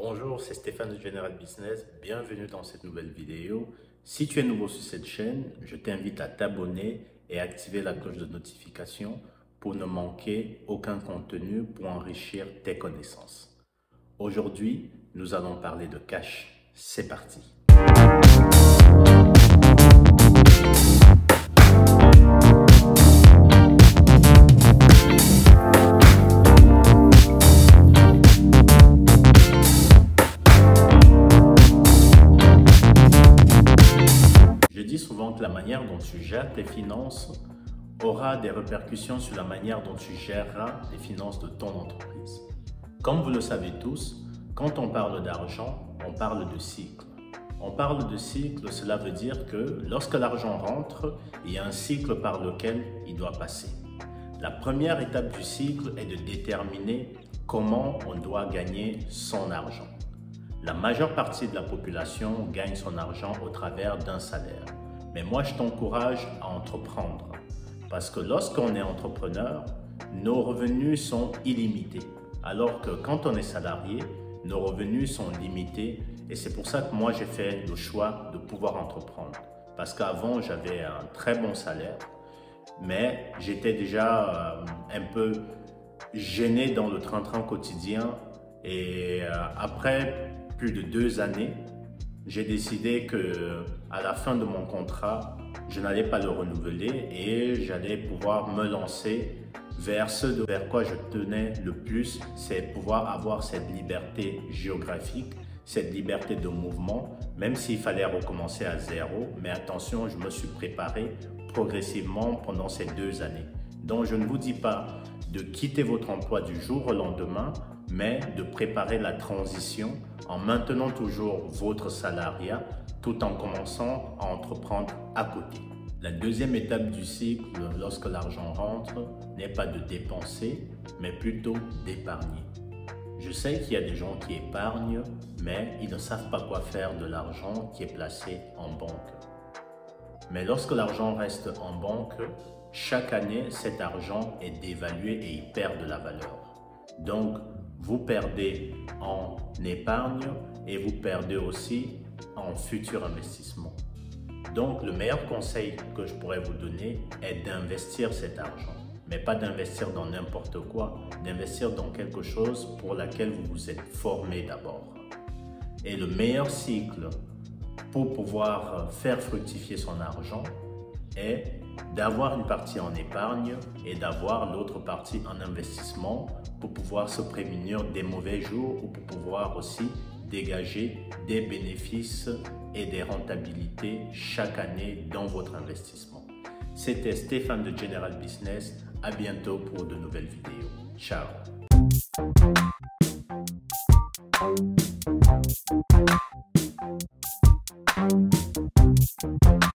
Bonjour, c'est Stéphane de General Business. Bienvenue dans cette nouvelle vidéo. Si tu es nouveau sur cette chaîne, je t'invite à t'abonner et activer la cloche de notification pour ne manquer aucun contenu pour enrichir tes connaissances. Aujourd'hui, nous allons parler de cash. C'est parti. Je dis souvent que la manière dont tu gères tes finances aura des répercussions sur la manière dont tu géreras les finances de ton entreprise. Comme vous le savez tous, quand on parle d'argent, on parle de cycle. On parle de cycle, cela veut dire que lorsque l'argent rentre, il y a un cycle par lequel il doit passer. La première étape du cycle est de déterminer comment on doit gagner son argent. La majeure partie de la population gagne son argent au travers d'un salaire. Mais moi, je t'encourage à entreprendre. Parce que lorsqu'on est entrepreneur, nos revenus sont illimités. Alors que quand on est salarié, nos revenus sont limités. Et c'est pour ça que moi, j'ai fait le choix de pouvoir entreprendre. Parce qu'avant, j'avais un très bon salaire. Mais j'étais déjà un peu gêné dans le train-train quotidien. Et après plus de 2 années, j'ai décidé que à la fin de mon contrat, je n'allais pas le renouveler et j'allais pouvoir me lancer vers vers quoi je tenais le plus, c'est pouvoir avoir cette liberté géographique, cette liberté de mouvement, même s'il fallait recommencer à zéro. Mais attention, je me suis préparé progressivement pendant ces 2 années. Donc je ne vous dis pas de quitter votre emploi du jour au lendemain, mais de préparer la transition en maintenant toujours votre salariat tout en commençant à entreprendre à côté. La deuxième étape du cycle, lorsque l'argent rentre, n'est pas de dépenser, mais plutôt d'épargner. Je sais qu'il y a des gens qui épargnent, mais ils ne savent pas quoi faire de l'argent qui est placé en banque. Mais lorsque l'argent reste en banque, chaque année, cet argent est dévalué et il perd de la valeur. Donc, vous perdez en épargne et vous perdez aussi en futur investissement. Donc, le meilleur conseil que je pourrais vous donner est d'investir cet argent. Mais pas d'investir dans n'importe quoi, d'investir dans quelque chose pour laquelle vous vous êtes formé d'abord. Et le meilleur cycle pour pouvoir faire fructifier son argent est d'avoir une partie en épargne et d'avoir l'autre partie en investissement pour pouvoir se prémunir des mauvais jours ou pour pouvoir aussi dégager des bénéfices et des rentabilités chaque année dans votre investissement. C'était Stéphane de General Business. À bientôt pour de nouvelles vidéos. Ciao!